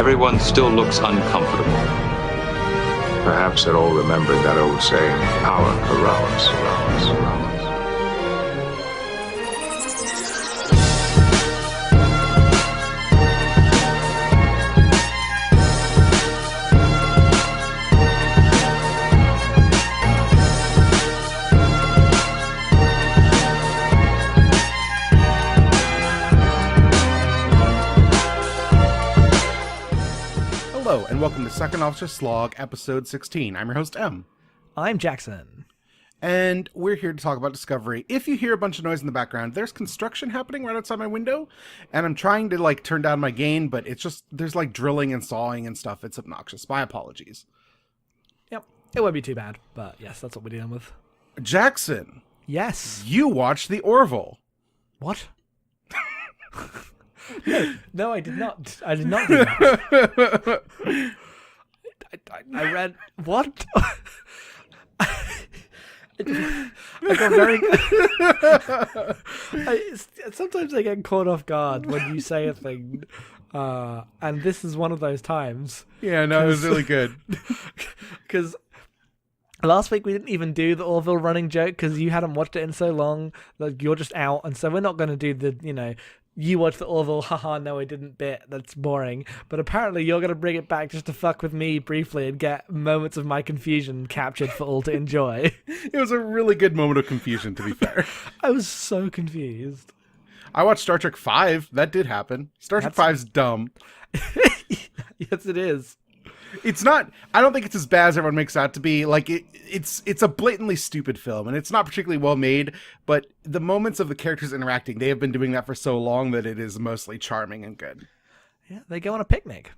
Everyone still looks uncomfortable. Perhaps they're all remembering that old saying, power corrupts. Hello, and welcome to Second Officer Slog, Episode 16. I'm your host, M. I'm Jackson. And we're here to talk about Discovery. If you hear a bunch of noise in the background, there's construction happening right outside my window, and I'm trying to, turn down my gain, but it's just, there's, drilling and sawing and stuff. It's obnoxious. My apologies. Yep, it won't be too bad, but yes, that's what we're dealing with. Jackson. Yes. You watched the Orville. What? No, I did not. I did not do that. I read... What? I got very... sometimes I get caught off guard when you say a thing, and this is one of those times. Yeah, no, it was really good. Because last week we didn't even do the Orville running joke because you hadn't watched it in so long. Like, you're just out, and so we're not going to do the, you watched the Orville, haha, no I didn't bit, that's boring. But apparently you're going to bring it back just to fuck with me briefly and get moments of my confusion captured for all to enjoy. It was a really good moment of confusion, to be fair. I was so confused. I watched Star Trek V. That did happen. Star Trek V's dumb. Yes, it is. It's not, I don't think it's as bad as everyone makes it out to be. It's a blatantly stupid film, and it's not particularly well made, but the moments of the characters interacting, they have been doing that for so long that it is mostly charming and good. Yeah, they go on a picnic.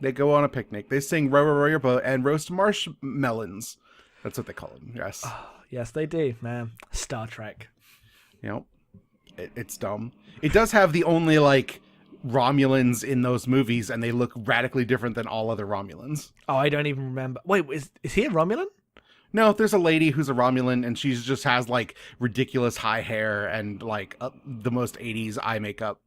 They go on a picnic. They sing Row, Row, Row Your Boat and roast marshmelons. That's what they call them, yes. Oh, yes, they do, man. Star Trek. It's dumb. It does have the only, Romulans in those movies, and they look radically different than all other Romulans. Oh, I don't even remember. Wait, is he a Romulan? No, there's a lady who's a Romulan, and she just has ridiculous high hair and the most 80s eye makeup.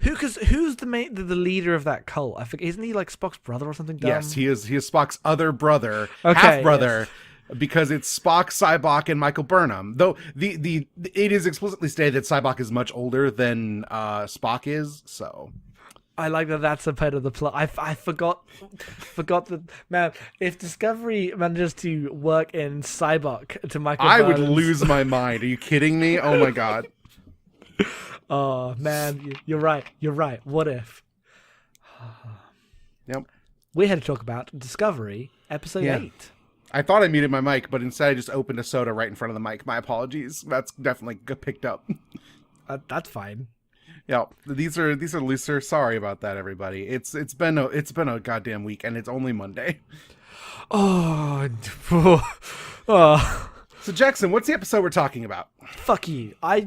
Who's the leader of that cult? I forget. Isn't he Spock's brother or something dumb? Yes, he is. He is Spock's other brother, okay, half brother. Yes. Because it's Spock, Sybok, and Michael Burnham. Though it is explicitly stated that Sybok is much older than Spock is. So I like that. That's a part of the plot. I forgot that, man. If Discovery manages to work in Sybok to Michael, I would lose my mind. Are you kidding me? Oh my god. Oh man, you're right. You're right. What if? Yep. We're here to talk about Discovery, Episode 8. I thought I muted my mic, but instead I just opened a soda right in front of the mic. My apologies. That's definitely picked up. That's fine. Yeah, these are looser. Sorry about that, everybody. It's been a goddamn week, and it's only Monday. Oh. So Jackson, what's the episode we're talking about? Fuck you. I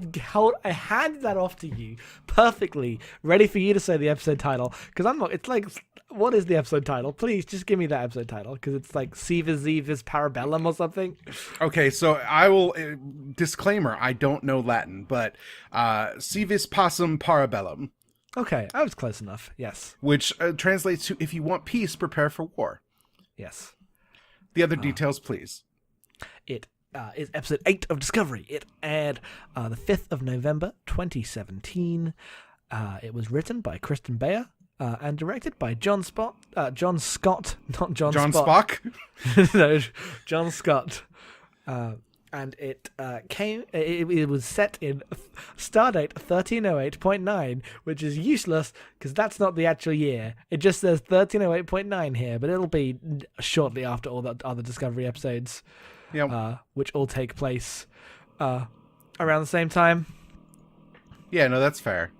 handed that off to you perfectly, ready for you to say the episode title. Because I'm not. It's what is the episode title? Please, just give me that episode title. Because it's Vis Parabellum or something. Okay, so I will disclaimer. I don't know Latin, but Vis Pacem Parabellum. Okay, I was close enough. Yes. Which translates to, if you want peace, prepare for war. Yes. The other details, please. It is episode 8 of Discovery. It aired the 5th of November, 2017. It was written by Kristin Bayer and directed by John Scott, not John Spot. Spock? No, John Scott. And it it was set in Stardate 1308.9, which is useless because that's not the actual year. It just says 1308.9 here, but it'll be shortly after all the other Discovery episodes. Yep. Which all take place around the same time. Yeah, no, that's fair.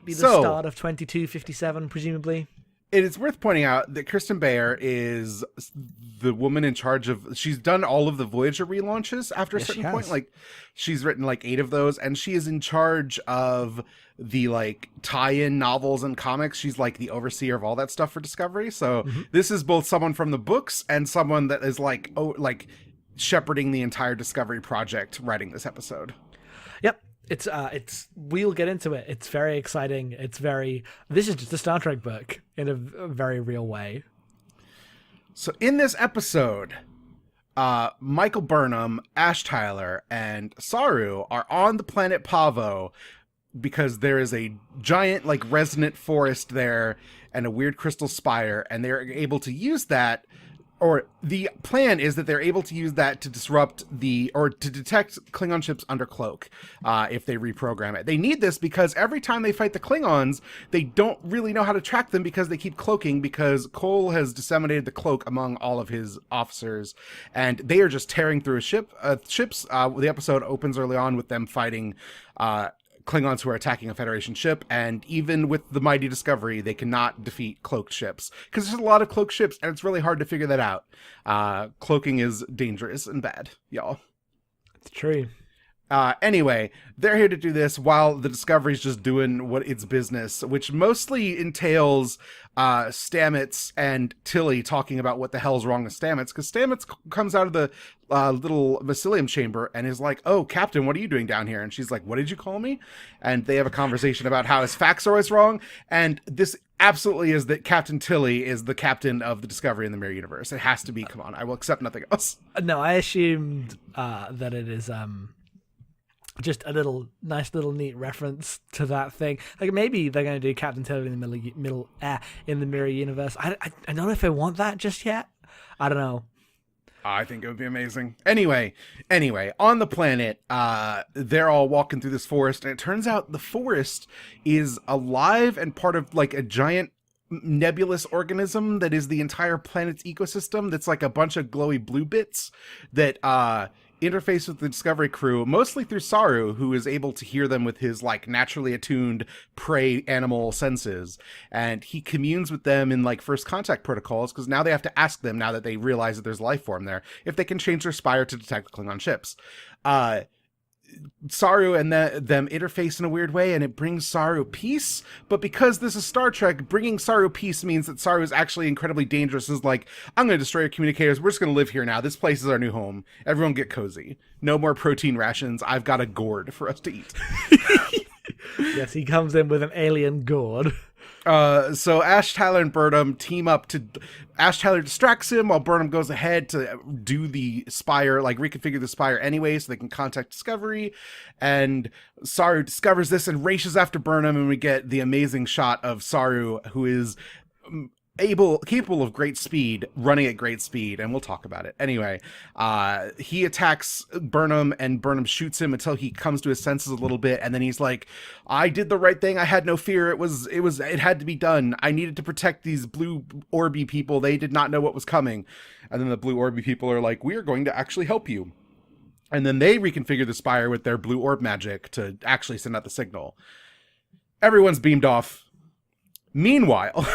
Be the start of 2257, presumably. It is worth pointing out that Kristin Bayer is the woman in charge of... She's done all of the Voyager relaunches after a certain point. She's written 8 of those, and she is in charge of the tie-in novels and comics. She's the overseer of all that stuff for Discovery. So this is both someone from the books and someone that is shepherding the entire Discovery project writing this episode. Yep. It's we'll get into it. It's very exciting. This is just a Star Trek book. in a very real way. So in this episode, Michael Burnham, Ash Tyler, and Saru are on the planet Pavo because there is a giant, like, resonant forest there and a weird crystal spire, and they're able to use that, or the plan is that they're able to use that to disrupt or to detect Klingon ships under cloak if they reprogram it. They need this because every time they fight the Klingons, they don't really know how to track them because they keep cloaking, because Cole has disseminated the cloak among all of his officers, and they are just tearing through ships. The episode opens early on with them fighting Klingons who are attacking a Federation ship, and even with the mighty Discovery, they cannot defeat cloaked ships because there's a lot of cloaked ships, and it's really hard to figure that out. Cloaking is dangerous and bad, y'all. It's true. Anyway, they're here to do this while the Discovery's just doing what its business, which mostly entails Stamets and Tilly talking about what the hell's wrong with Stamets, because Stamets comes out of the little mycelium chamber and is like, "Oh, Captain, what are you doing down here?" And she's like, "What did you call me?" And they have a conversation about how his facts are always wrong, and this absolutely is that Captain Tilly is the captain of the Discovery in the Mirror Universe. It has to be. Come on, I will accept nothing else. No, I assumed that it is just a nice little neat reference to that thing. Like, maybe they're going to do Captain Tilly in the Mirror Universe. I don't know if I want that just yet. I don't know. I think it would be amazing. Anyway, on the planet, they're all walking through this forest, and it turns out the forest is alive and part of, like, a giant nebulous organism that is the entire planet's ecosystem. That's like a bunch of glowy blue bits that interface with the Discovery crew, mostly through Saru, who is able to hear them with his, like, naturally attuned prey animal senses, and he communes with them in, like, first contact protocols, because now they have to ask them, now that they realize that there's life form there, if they can change their spire to detect Klingon ships. Saru and them interface in a weird way, and it brings Saru peace, but because this is Star Trek, bringing Saru peace means that Saru is actually incredibly dangerous. Is like, "I'm going to destroy your communicators, we're just going to live here now, this place is our new home, everyone get cozy, no more protein rations, I've got a gourd for us to eat." Yes, he comes in with an alien gourd. So Ash, Tyler, and Burnham team up to... Ash Tyler distracts him while Burnham goes ahead to do the spire, like reconfigure the spire anyway so they can contact Discovery. And Saru discovers this and races after Burnham, and we get the amazing shot of Saru, who is capable of great speed, running at great speed, and we'll talk about it. Anyway, he attacks Burnham, and Burnham shoots him until he comes to his senses a little bit, and then he's like, "I did the right thing, I had no fear, it had to be done, I needed to protect these blue Orby people, they did not know what was coming." And then the blue Orby people are like, "We are going to actually help you." And then they reconfigure the spire with their blue orb magic to actually send out the signal. Everyone's beamed off. Meanwhile...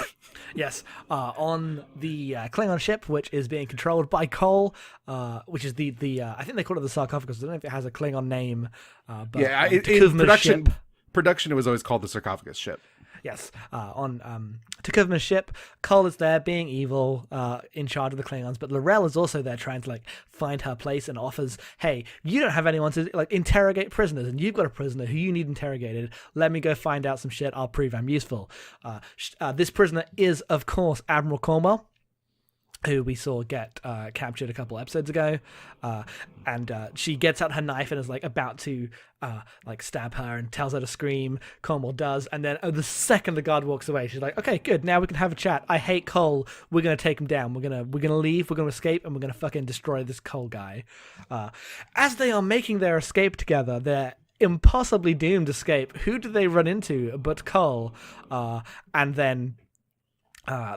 Yes, on the Klingon ship, which is being controlled by Cole, which is the I think they call it the sarcophagus. I don't know if it has a Klingon name. But yeah, in production, it was always called the sarcophagus ship. Yes, on Takuvma's ship, Cole is there being evil, in charge of the Klingons, but L'Rell is also there trying to, like, find her place and offers, "Hey, you don't have anyone to, like, interrogate prisoners, and you've got a prisoner who you need interrogated. Let me go find out some shit. I'll prove I'm useful." This prisoner is, of course, Admiral Cornwell, who we saw get captured a couple episodes ago, and she gets out her knife and is, like, about to like stab her and tells her to scream. Cornwell does, and then the second the guard walks away, she's like, "Okay, good, now we can have a chat. I hate Cole. We're gonna take him down. We're gonna leave. We're gonna escape, and we're gonna fucking destroy this Cole guy." As they are making their escape together, their impossibly doomed escape, who do they run into but Cole? And then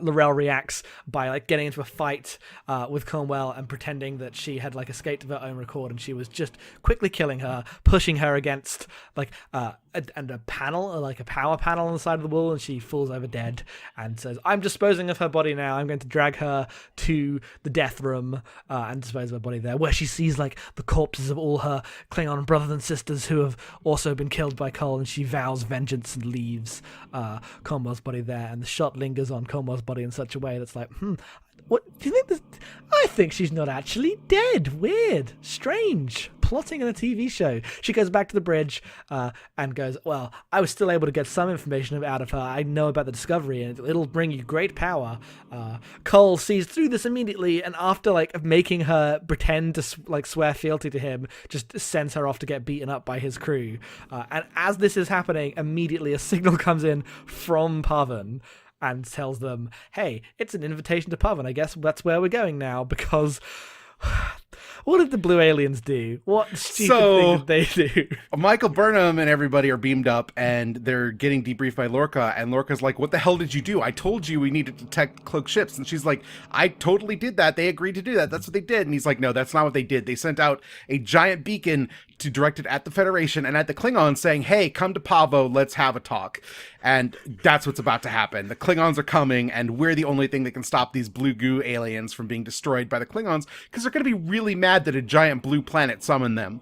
L'Rell reacts by, like, getting into a fight with Cornwell and pretending that she had, like, escaped of her own accord, and she was just quickly killing her, pushing her against, like, a panel, like a power panel on the side of the wall, and she falls over dead and says, "I'm disposing of her body now. I'm going to drag her to the death room and dispose of her body there," where she sees, like, the corpses of all her Klingon brothers and sisters who have also been killed by Cole, and she vows vengeance and leaves Cornwell's body there, and the shot lingers on Cornwell's body in such a way that's like, what do you think this? I think she's not actually dead. Weird, strange, plotting in a TV show. She goes back to the bridge and goes, well, I was still able to get some information out of her. I know about the discovery, and it'll bring you great power. Cole sees through this immediately, and after like making her pretend to like swear fealty to him, just sends her off to get beaten up by his crew. And as this is happening, immediately a signal comes in from Pavan and tells them, hey, it's an invitation to Pavan. I guess that's where we're going now, because what did the blue aliens do? What stupid thing did they do? Michael Burnham and everybody are beamed up, and they're getting debriefed by Lorca, and Lorca's like, what the hell did you do? I told you we needed to detect cloaked ships. And she's like, I totally did that. They agreed to do that. That's what they did. And he's like, no, that's not what they did. They sent out a giant beacon to direct it at the Federation and at the Klingons saying, hey, come to Pavo, let's have a talk. And that's what's about to happen. The Klingons are coming, and we're the only thing that can stop these blue goo aliens from being destroyed by the Klingons, because they're going to be really mad that a giant blue planet summoned them.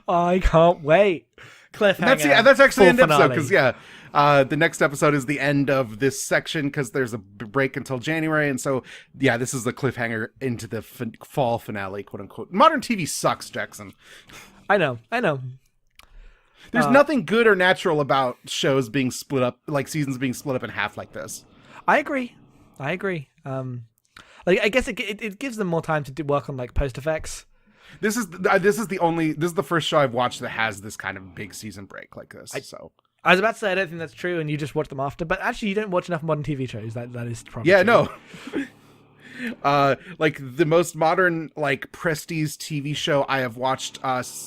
I can't wait. Cliffhanger. That's actually the end finale. episode, because the next episode is the end of this section, because there's a break until January, and so this is the cliffhanger into the fall finale, quote unquote. Modern TV sucks, Jackson. I know. There's nothing good or natural about shows being split up, like seasons being split up in half like this. I agree. I guess it gives them more time to work on like post effects. This is the first show I've watched that has this kind of big season break like this. I was about to say I don't think that's true, and you just watch them after. But actually, you don't watch enough modern TV shows. That is probably true. No. Like the most modern like prestige TV show I have watched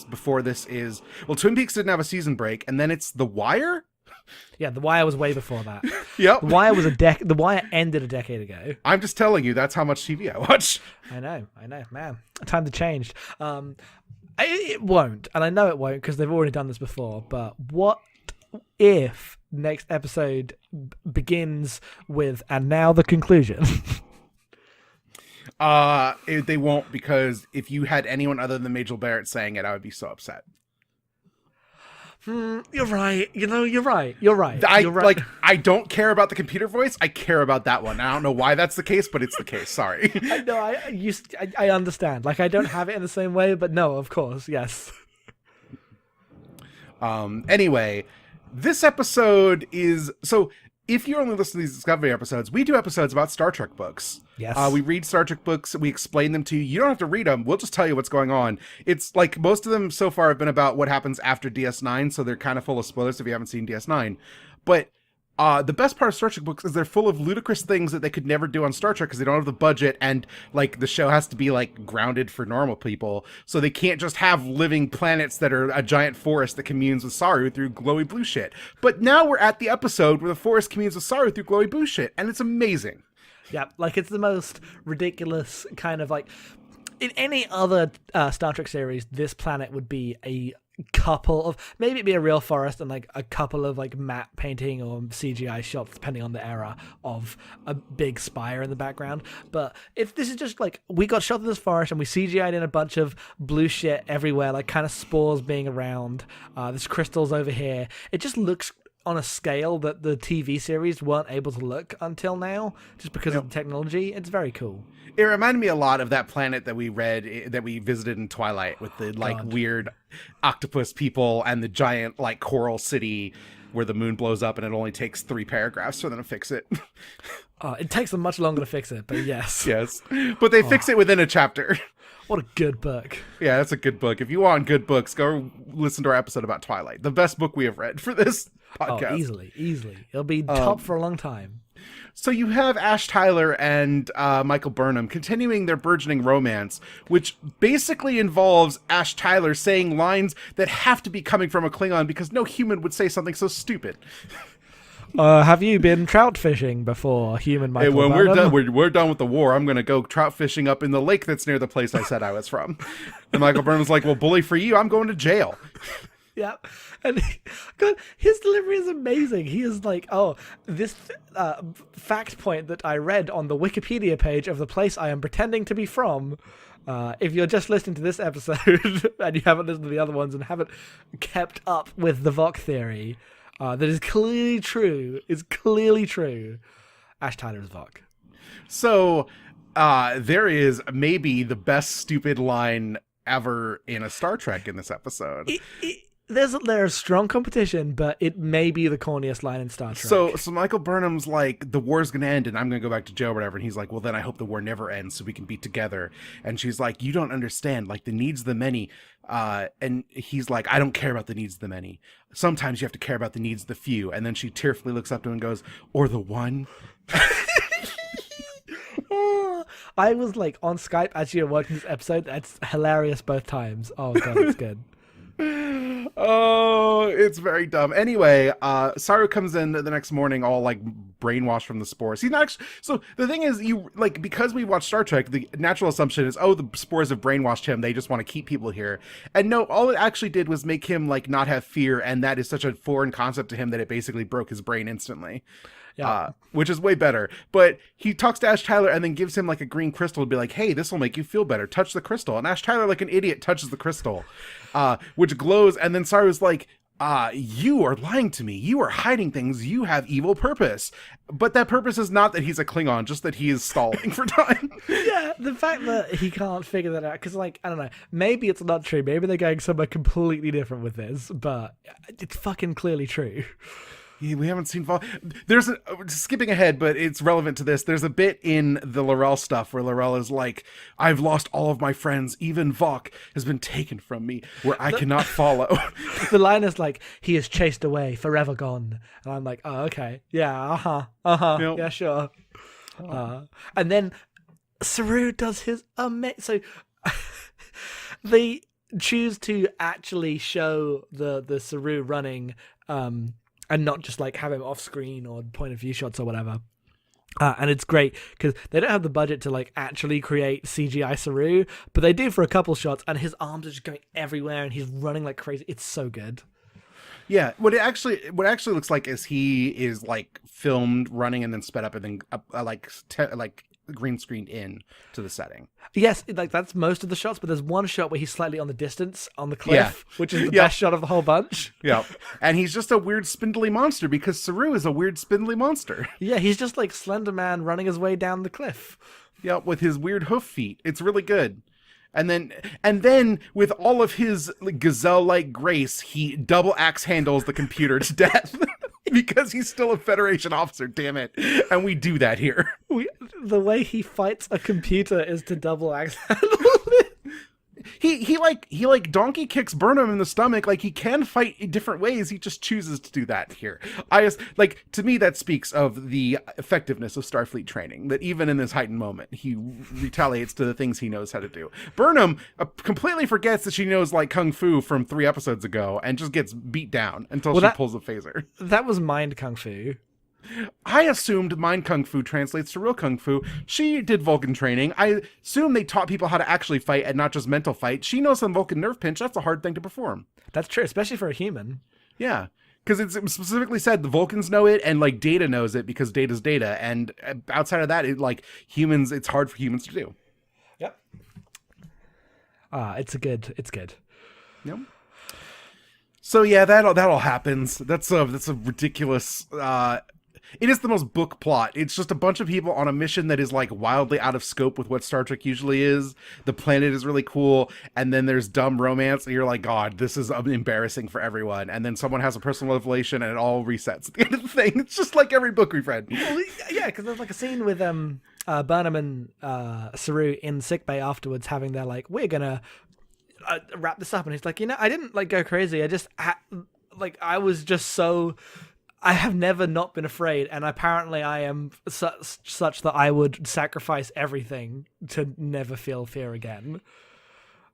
before this is Twin Peaks didn't have a season break, and then it's The Wire. Yeah, The Wire was way before that. Yep. The Wire was The Wire ended a decade ago. I'm just telling you, that's how much TV I watch. I know, man. Time to change. It won't, and I know it won't because they've already done this before. But what if next episode begins with "and now the conclusion"? They won't, because if you had anyone other than Majel Barrett saying it, I would be so upset. You're right. You're right. I don't care about the computer voice. I care about that one. I don't know why that's the case, but it's the case. Sorry. I understand. Like, I don't have it in the same way, but no, of course, yes. Anyway, this episode is so. If you only listen to these Discovery episodes, we do episodes about Star Trek books. Yes. We read Star Trek books. We explain them to you. You don't have to read them. We'll just tell you what's going on. It's like most of them so far have been about what happens after DS9, so they're kind of full of spoilers if you haven't seen DS9. But the best part of Star Trek books is they're full of ludicrous things that they could never do on Star Trek because they don't have the budget, and like the show has to be like grounded for normal people, so they can't just have living planets that are a giant forest that communes with Saru through glowy blue shit. But now we're at the episode where the forest communes with Saru through glowy blue shit, and it's amazing. Yeah, like it's the most ridiculous kind of like in any other Star Trek series, this planet would be a couple of, maybe it'd be a real forest and like a couple of like matte painting or CGI shots depending on the era of a big spire in the background. But if this is just like we got shot in this forest and we CGI'd in a bunch of blue shit everywhere, like kind of spores being around, there's crystals over here, it just looks on a scale that the TV series weren't able to look until now, just because of the technology. It's very cool. It reminded me a lot of that planet that we visited in Twilight with the like weird octopus people and the giant like coral city where the moon blows up and it only takes 3 paragraphs for them to fix it. It takes them much longer to fix it, but yes. Yes. But they fix it within a chapter. What a good book. Yeah, that's a good book. If you want good books, go listen to our episode about Twilight. The best book we have read for this podcast. Oh, easily. It'll be top for a long time. So you have Ash Tyler and Michael Burnham continuing their burgeoning romance, which basically involves Ash Tyler saying lines that have to be coming from a Klingon because no human would say something so stupid. Have you been trout fishing before, human Michael Hey, when Burnham? we're done with the war, I'm going to go trout fishing up in the lake that's near the place I said I was from. And Michael Burnham's like, well, bully for you, I'm going to jail. Yeah, and God, his delivery is amazing. He is like, this fact point that I read on the Wikipedia page of the place I am pretending to be from. If you're just listening to this episode and you haven't listened to the other ones and haven't kept up with the Vok theory, that is clearly true. Ash Tyler is Vok. So there is maybe the best stupid line ever in a Star Trek in this episode. There's strong competition, but it may be the corniest line in Star Trek. So Michael Burnham's like, the war's gonna end and I'm gonna go back to jail or whatever, and he's like, well then I hope the war never ends so we can be together. And she's like, you don't understand, like the needs of the many. And he's like, I don't care about the needs of the many. Sometimes you have to care about the needs of the few. And then she tearfully looks up to him and goes, or the one. I was like on Skype as you were watching this episode. That's hilarious both times. Oh god, it's good. Oh, it's very dumb. Anyway, Saru comes in the next morning all like brainwashed from the spores. He's not actually, so the thing is, you like, because we watch Star Trek, the natural assumption is, oh, the spores have brainwashed him, they just want to keep people here. And no, all it actually did was make him like not have fear, and that is such a foreign concept to him that it basically broke his brain instantly. Yeah. Which is way better. But he talks to Ash Tyler and then gives him like a green crystal to be like, hey, this will make you feel better. Touch the crystal. And Ash Tyler, like an idiot, touches the crystal, which glows. And then Saru's like, you are lying to me. You are hiding things. You have evil purpose. But that purpose is not that he's a Klingon, just that he is stalling for time. Yeah, the fact that he can't figure that out, because, like, I don't know, maybe it's not true. Maybe they're going somewhere completely different with this, but it's fucking clearly true. Yeah, we haven't seen there's skipping ahead, but it's relevant to this. There's a bit in the L'Rell stuff where L'Rell is like, I've lost all of my friends, even Vok has been taken from me, where I cannot follow. The line is like, he is chased away, forever gone. And I'm like, oh, okay. Yeah, yep. Yeah, sure. And then Saru does his so they choose to actually show the Saru running, and not just like have him off screen or point of view shots or whatever. And it's great because they don't have the budget to like actually create CGI Saru, but they do for a couple shots, and his arms are just going everywhere and he's running like crazy. It's so good. Yeah, what actually looks like is he is like filmed running and then sped up and then like green screened in to the setting. Yes, like that's most of the shots, but there's one shot where he's slightly on the distance on the cliff, which is the best shot of the whole bunch. Yeah, and he's just a weird spindly monster because Saru is a weird spindly monster. Yeah, he's just like Slender Man running his way down the cliff. Yeah, with his weird hoof feet. It's really good. And then with all of his gazelle-like grace, he double axe handles the computer to death. Because he's still a Federation officer, damn it. And we do that here. The way he fights a computer is to double axe handle it. He like donkey kicks Burnham in the stomach. Like, he can fight in different ways. He just chooses to do that here. To me, that speaks of the effectiveness of Starfleet training, that even in this heightened moment, he retaliates to the things he knows how to do. Burnham completely forgets that she knows like Kung Fu from 3 episodes ago and just gets beat down until she pulls a phaser. That was Mind Kung Fu. I assumed Mind Kung Fu translates to real Kung Fu. She did Vulcan training. I assume they taught people how to actually fight and not just mental fight. She knows some Vulcan nerve pinch. That's a hard thing to perform. That's true, especially for a human. Yeah, because it's specifically said the Vulcans know it, and like Data knows it because Data's Data. And outside of that, it's hard for humans to do. Yep. It's good. Yep. So yeah, that all happens. That's a ridiculous. It is the most book plot. It's just a bunch of people on a mission that is like wildly out of scope with what Star Trek usually is. The planet is really cool, and then there's dumb romance, and you're like, God, this is embarrassing for everyone. And then someone has a personal revelation, and it all resets at the end of the thing. It's just like every book we've read. Well, yeah, because there's like a scene with Burnham and Saru in sickbay afterwards, having their like, we're gonna wrap this up, and he's like, I didn't like go crazy. I just I was just so. I have never not been afraid, and apparently I am such that I would sacrifice everything to never feel fear again.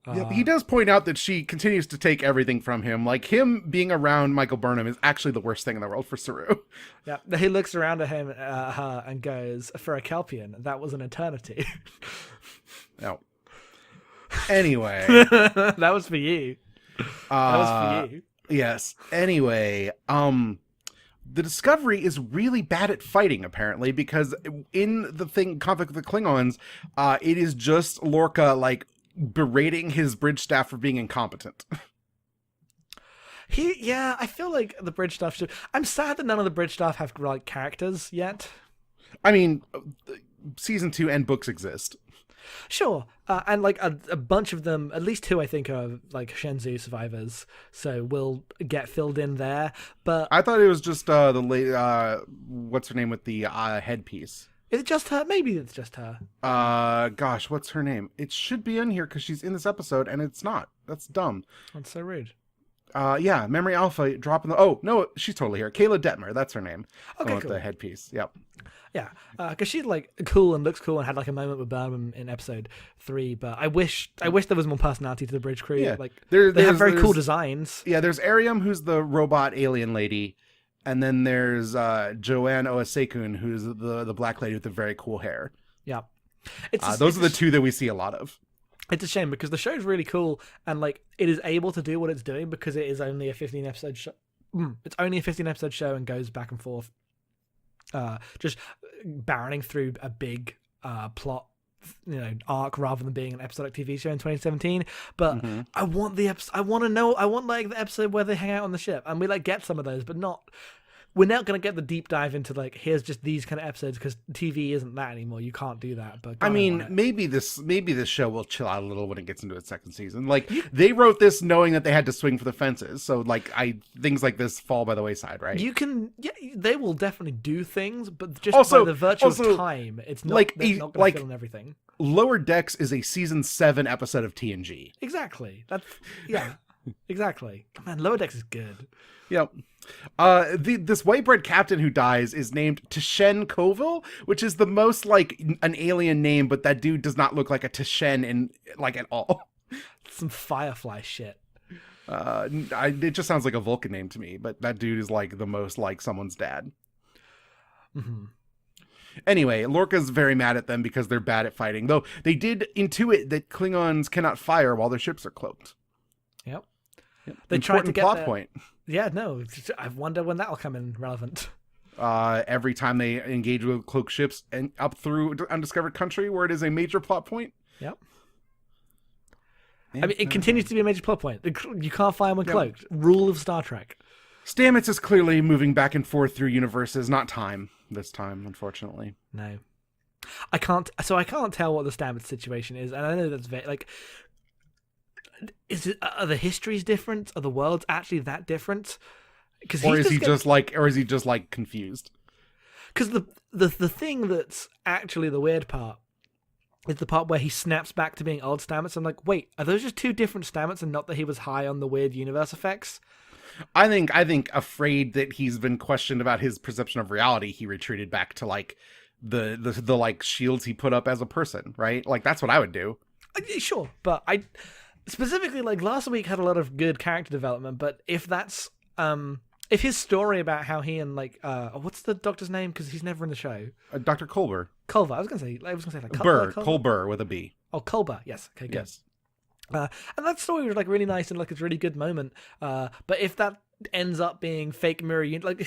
Yeah, he does point out that she continues to take everything from him. Like, him being around Michael Burnham is actually the worst thing in the world for Saru. Yeah, he looks around at him her and goes, for a Kelpian, that was an eternity. No. Anyway. That was for you. That was for you. Yes. Anyway, the Discovery is really bad at fighting, apparently, because in the conflict with the Klingons, it is just Lorca, like, berating his bridge staff for being incompetent. I feel like the bridge staff should. I'm sad that none of the bridge staff have like characters yet. I mean, season 2 and books exist. Sure, and like a bunch of them, at least 2, I think, are like Shenzhou survivors, so we'll get filled in there. But I thought it was just the lady, what's her name with the headpiece? Is it just her? Maybe it's just her. Gosh, what's her name? It should be in here because she's in this episode, and it's not. That's dumb. That's so rude. Yeah, Memory Alpha dropping the. Oh no, she's totally here. Kayla Detmer, that's her name. Okay, with cool. The headpiece. Yep. Yeah, because she's like cool and looks cool and had like a moment with Bellum in episode 3. But I wish there was more personality to the bridge crew. Yeah, like they have very cool designs. Yeah, there's Arium, who's the robot alien lady, and then there's Joanne Oasekun, who's the black lady with the very cool hair. Yeah, those are the 2 that we see a lot of. It's a shame because the show's really cool and like it is able to do what it's doing because it is only a 15 episode show. It's only a 15 episode show and goes back and forth, just barreling through a big plot, arc rather than being an episodic TV show in 2017. But I want the episode. I want like the episode where they hang out on the ship, and we like get some of those, but not. We're not going to get the deep dive into like here's just these kind of episodes because TV isn't that anymore. You can't do that. But I mean, maybe this show will chill out a little when it gets into its second season. Like they wrote this knowing that they had to swing for the fences, so like things like this fall by the wayside, right? They will definitely do things, but just by the virtue of time, it's not like not going to film everything. Lower Decks is a season 7 episode of TNG. Exactly. Exactly. Man, Lower Decks is good. Yep. This white bread captain who dies is named Tishen Colville, which is the most like an alien name, but that dude does not look like a Tishen in like at all. Some Firefly shit. It just sounds like a Vulcan name to me, but that dude is like the most like someone's dad. Mm-hmm. Anyway, Lorca's very mad at them because they're bad at fighting, though they did intuit that Klingons cannot fire while their ships are cloaked. Yep. They tried to get plot point. Yeah, no. I wonder when that'll come in relevant. Every time they engage with cloaked ships and up through undiscovered country, where it is a major plot point. Yep. I mean, it continues to be a major plot point. You can't fire when cloaked. Rule of Star Trek. Stamets is clearly moving back and forth through universes, not time this time, unfortunately. No. I can't tell what the Stamets situation is, and I know that's very, like, are the histories different? Are the worlds actually that different? Or is he just like confused? Because the thing that's actually the weird part is the part where he snaps back to being old Stamets. I'm like, wait, are those just 2 different Stamets and not that he was high on the weird universe effects? I think afraid that he's been questioned about his perception of reality, he retreated back to like the like shields he put up as a person, right? Like that's what I would do. Sure, but I specifically like last week had a lot of good character development, but if that's if his story about how he and like what's the doctor's name, because he's never in the show, Dr. Culber. I was gonna say like Culber with a B. Oh, Culber, yes. Okay, good. Yes. And that story was like really nice and like it's a really good moment. But if that ends up being fake mirror, like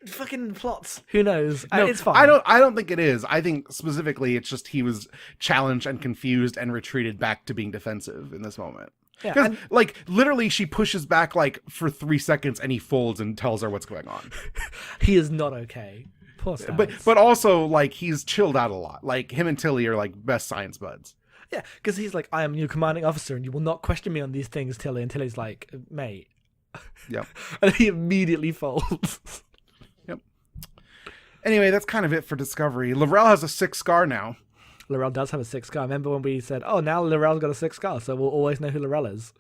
fucking plots, who knows? No, it's fine. I don't think it is. I think specifically it's just he was challenged and confused and retreated back to being defensive in this moment. Because like literally she pushes back like for 3 seconds and he folds and tells her what's going on. He is not okay. Poor Stamets. But also like he's chilled out a lot. Like him and Tilly are like best science buds. Yeah, because he's like, I am your commanding officer and you will not question me on these things, Tilly. And Tilly's like, mate. Yep. And he immediately folds. Yep. Anyway, that's kind of it for Discovery. L'Rell has a 6 scar now. L'Rell does have a 6 scar. Remember when we said, oh, now L'Rell's got a 6 scar, so we'll always know who L'Rell is.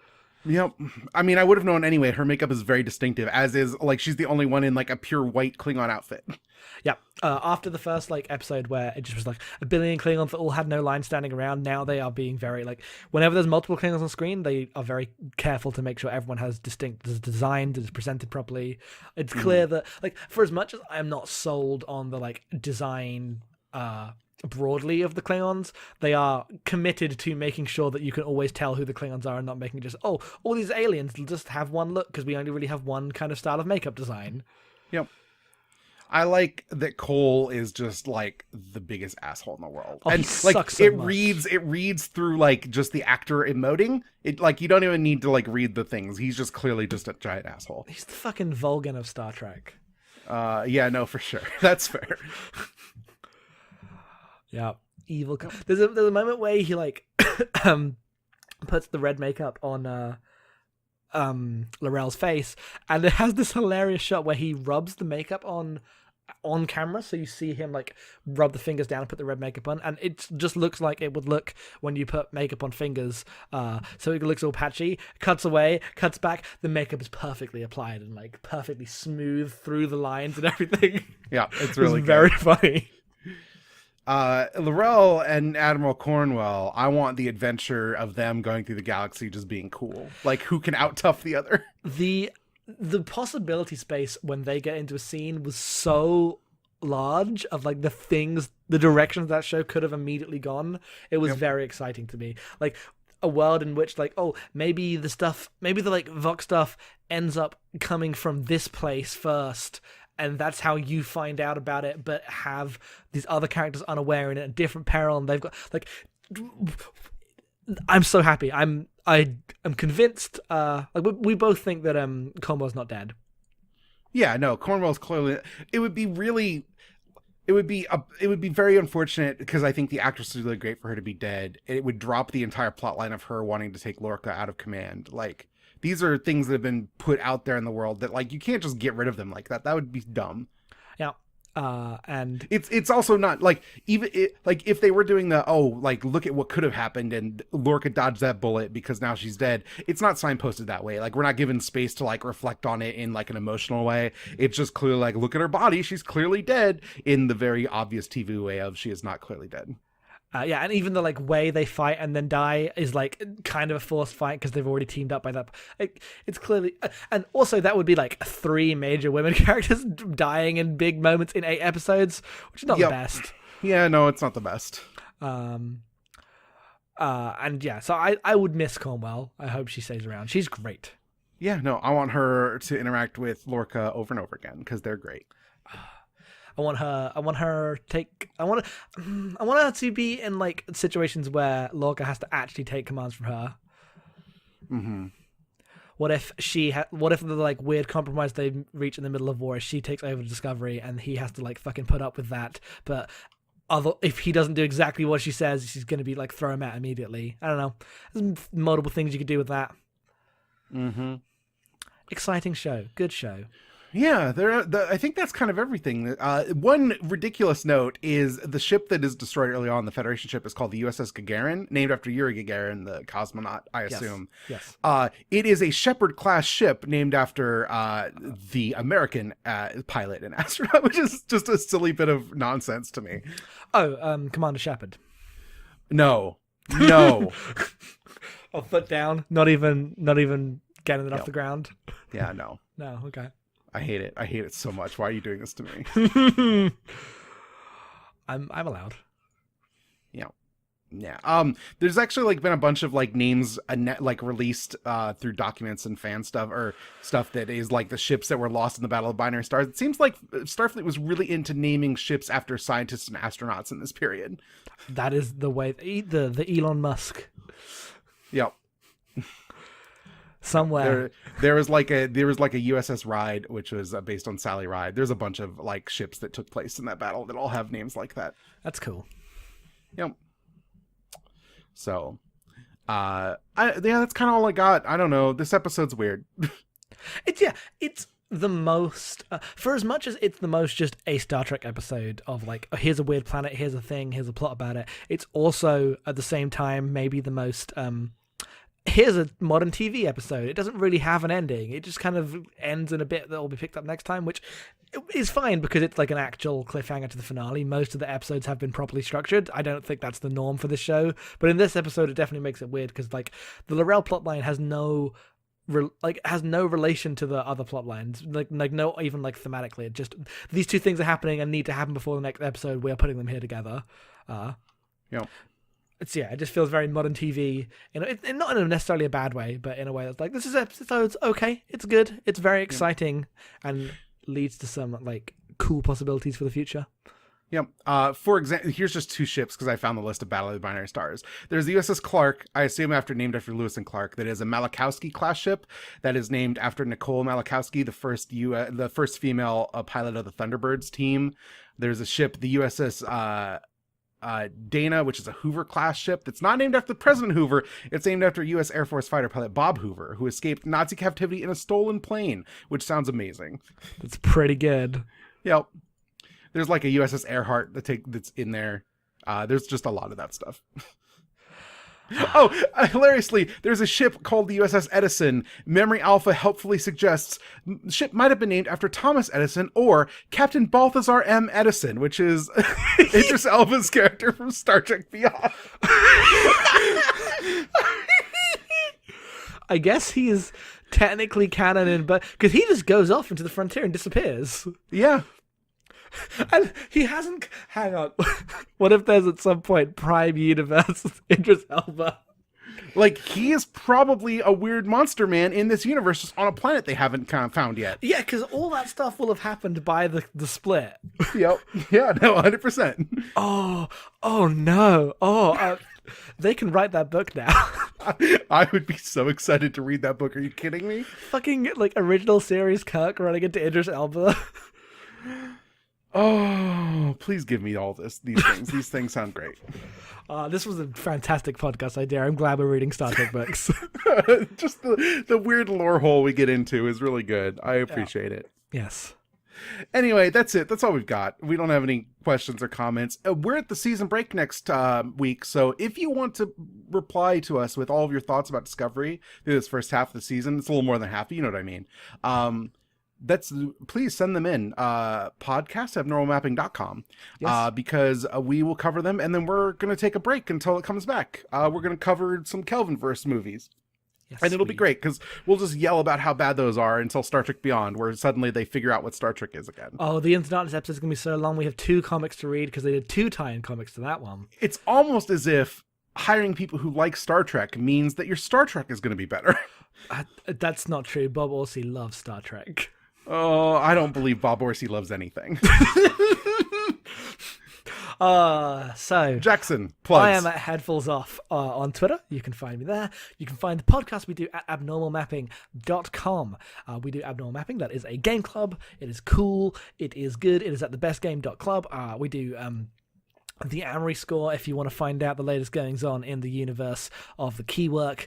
Yep. I mean, I would have known anyway. Her makeup is very distinctive, as is, like, she's the only one in, like, a pure white Klingon outfit. Yeah. After the first, like, episode where it just was, like, a billion Klingons that all had no line standing around, now they are being very, like, whenever there's multiple Klingons on screen, they are very careful to make sure everyone has distinct design, is presented properly. It's clear that, like, for as much as I'm not sold on the, like, design, broadly of the Klingons, they are committed to making sure that you can always tell who the Klingons are and not making just, oh, all these aliens just have one look because we only really have one kind of style of makeup design. Yep. I like that Cole is just like the biggest asshole in the world. Oh, and he sucks so it much. reads through like just the actor emoting. It like you don't even need to like read the things. He's just clearly just a giant asshole. He's the fucking Vulcan of Star Trek. Yeah, no, for sure. That's fair. Yeah. evil. There's a moment where he like puts the red makeup on L'Rell's face, and it has this hilarious shot where he rubs the makeup on camera, so you see him like rub the fingers down and put the red makeup on, and it just looks like it would look when you put makeup on fingers. So it looks all patchy, cuts away, cuts back, the makeup is perfectly applied and like perfectly smooth through the lines and everything. Yeah, it's really very funny. L'Rell and Admiral Cornwell, I want the adventure of them going through the galaxy just being cool. Like, who can out-tough the other? The possibility space when they get into a scene was so large of like the directions that show could have immediately gone. It was very exciting to me. Like a world in which like, oh, maybe the like Vox stuff ends up coming from this place first, and that's how you find out about it, but have these other characters unaware in a different peril, and they've got like, I'm so happy. I'm convinced. Like we both think that Cornwell's not dead. Yeah, no, Cornwell's clearly. It would be very unfortunate because I think the actress is really great for her to be dead. It would drop the entire plot line of her wanting to take Lorca out of command. Like, these are things that have been put out there in the world that like you can't just get rid of them like that. That would be dumb. Yeah. And it's also not like like if they were doing like look at what could have happened and Lorca dodged that bullet because now she's dead, it's not signposted that way. Like, we're not given space to like reflect on it in like an emotional way. It's just clearly like, look at her body, she's clearly dead, in the very obvious TV way of she is not clearly dead. Yeah, and even the like way they fight and then die is like kind of a forced fight because they've already teamed up by that. It's clearly, and also that would be like 3 major women characters dying in big moments in 8 episodes, which is not the best. Yeah, no, it's not the best. And yeah, so I would miss Cornwell. I hope she stays around. She's great. Yeah, no, I want her to interact with Lorca over and over again because they're great. I want her to be in like situations where Lorca has to actually take commands from her. Mm-hmm. What if the like weird compromise they reach in the middle of war is she takes over the Discovery and he has to like fucking put up with that, but if he doesn't do exactly what she says, she's going to be like throw him out immediately. I don't know. There's multiple things you could do with that. Mm-hmm. Exciting show. Good show. Yeah, I think that's kind of everything. One ridiculous note is the ship that is destroyed early on, the Federation ship, is called the USS Gagarin, named after Yuri Gagarin, the cosmonaut, I assume. Yes. It is a Shepard-class ship named after the American pilot and astronaut, which is just a silly bit of nonsense to me. Oh, Commander Shepard. No. A foot down, not even getting it off the ground. Yeah, no. No, okay. I hate it. I hate it so much. Why are you doing this to me? I'm allowed. Yeah. There's actually like been a bunch of like names like released through documents and fan stuff or stuff that is like the ships that were lost in the Battle of Binary Stars. It seems like Starfleet was really into naming ships after scientists and astronauts in this period. That is the way the Elon Musk. Yep. Somewhere there was like a USS Ride, which was based on Sally Ride. There's a bunch of like ships that took place in that battle that all have names like that. That's cool. Yep. So, that's kind of all I got. I don't know. This episode's weird. It's the most for as much as it's the most just a Star Trek episode of like, oh, here's a weird planet, here's a thing, here's a plot about it. It's also at the same time maybe the most here's a modern TV episode. It doesn't really have an ending. It just kind of ends in a bit that will be picked up next time, which is fine because it's like an actual cliffhanger to the finale. Most of the episodes have been properly structured. I don't think that's the norm for this show, but in this episode, it definitely makes it weird because like the L'Rell plotline has no relation to the other plot lines. Like no, even like thematically. It just these two things are happening and need to happen before the next episode. We are putting them here together. Yeah. It just feels very modern TV, not in a necessarily a bad way, but in a way that's like, this is episode's okay, it's good, it's very exciting, and leads to some like cool possibilities for the future. Yeah. For example, here's just 2 ships because I found the list of Battle of the Binary Stars. There's the USS Clark, I assume named after Lewis and Clark, that is a Malachowski class ship that is named after Nicole Malachowski, the first female pilot of the Thunderbirds team. There's a ship, the USS Dana, which is a Hoover-class ship that's not named after President Hoover. It's named after U.S. Air Force fighter pilot Bob Hoover, who escaped Nazi captivity in a stolen plane, which sounds amazing. That's pretty good. Yep. There's like a USS Earhart that's in there. There's just a lot of that stuff. Oh, hilariously, there's a ship called the USS Edison. Memory Alpha helpfully suggests the ship might have been named after Thomas Edison or Captain Balthazar M. Edison, which is Idris Elba's character from Star Trek Beyond. I guess he is technically canon, but because he just goes off into the frontier and disappears. Yeah. And he hasn't. Hang on. What if there's at some point Prime Universe Idris Elba? Like, he is probably a weird monster man in this universe just on a planet they haven't found yet. Yeah, because all that stuff will have happened by the split. Yep. Yeah, no, 100%. Oh no. They can write that book now. I would be so excited to read that book. Are you kidding me? Fucking, like, original series Kirk running into Idris Elba. Oh, please give me all these things. These things sound great. This was a fantastic podcast idea. I'm glad we're reading Star Trek books. Just the weird lore hole we get into is really good. I appreciate it. Yes. Anyway, that's it. That's all we've got. We don't have any questions or comments. We're at the season break next week, so if you want to reply to us with all of your thoughts about Discovery through this first half of the season, it's a little more than half, you know what I mean. Please send them in podcast@abnormalmapping.com. Yes. Because we will cover them, and then we're going to take a break until it comes back. We're going to cover some Kelvinverse movies. Yes, and it'll be great because we'll just yell about how bad those are until Star Trek Beyond, where suddenly they figure out what Star Trek is again. Oh, the Ins and Outs episode is going to be so long. We have 2 comics to read because they did 2 tie-in comics to that one. It's almost as if hiring people who like Star Trek means that your Star Trek is going to be better. That's not true. Bob Orsi loves Star Trek. Oh, I don't believe Bob Orsi loves anything. So Jackson, plugs. I am at Headfuls Off on Twitter. You can find me there. You can find the podcast we do at abnormalmapping.com. We do Abnormal Mapping. That is a game club. It is cool. It is good. It is at thebestgame.club. We do the Amory score if you want to find out the latest goings on in the universe of the Keywork,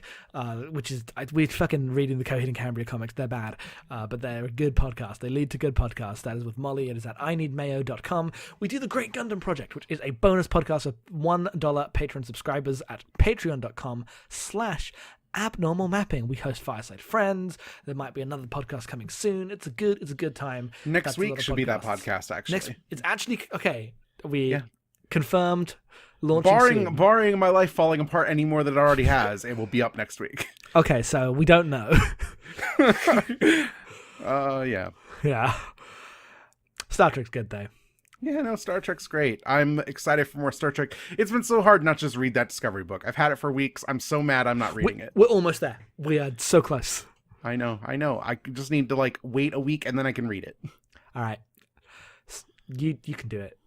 which is, we're fucking reading the Coheed and Cambria comics. They're bad, but they're a good podcast. They lead to good podcasts. That is with Molly. It is at ineedmayo.com. We do the Great Gundam Project, which is a bonus podcast of $1 Patreon subscribers at patreon.com/Abnormal Mapping. We host Fireside Friends. There might be another podcast coming soon. It's a good time. Next week should be that podcast, actually. It's actually okay. Confirmed. Launching soon. Barring my life falling apart any more than it already has, it will be up next week. Okay, so we don't know. Yeah. Yeah. Star Trek's good though. Yeah, no, Star Trek's great. I'm excited for more Star Trek. It's been so hard not just read that Discovery book. I've had it for weeks. I'm so mad I'm not reading it. We're almost there. We are so close. I know. I just need to wait a week and then I can read it. All right. You can do it.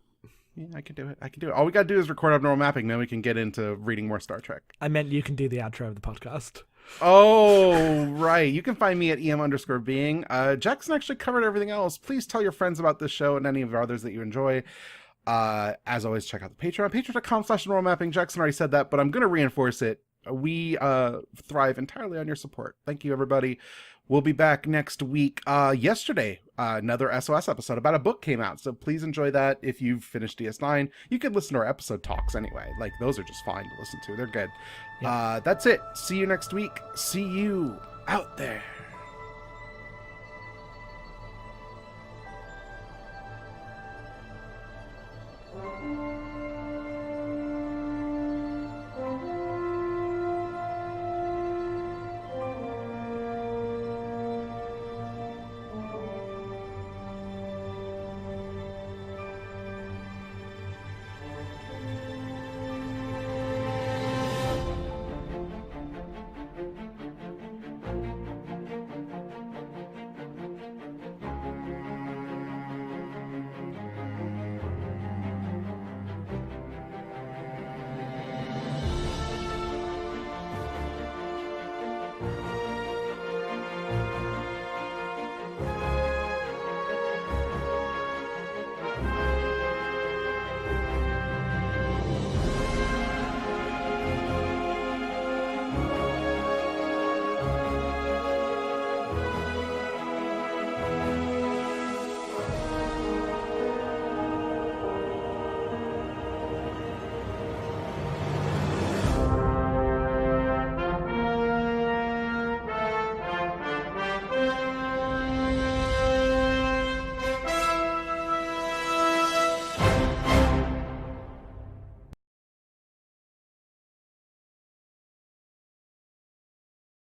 Yeah, I can do it. All we got to do is record Abnormal Mapping, then we can get into reading more Star Trek. I meant you can do the outro of the podcast. Oh, right. You can find me at EM_being. Jackson actually covered everything else. Please tell your friends about this show and any of the others that you enjoy. As always, check out the Patreon. Patreon.com/normalmapping. Jackson already said that, but I'm going to reinforce it. We thrive entirely on your support. Thank you, everybody. We'll be back next week. Yesterday, another SOS episode about a book came out, so please enjoy that. If you've finished DS9, you can listen to our episode talks anyway. Those are just fine to listen to. They're good. Yeah. That's it. See you next week. See you out there.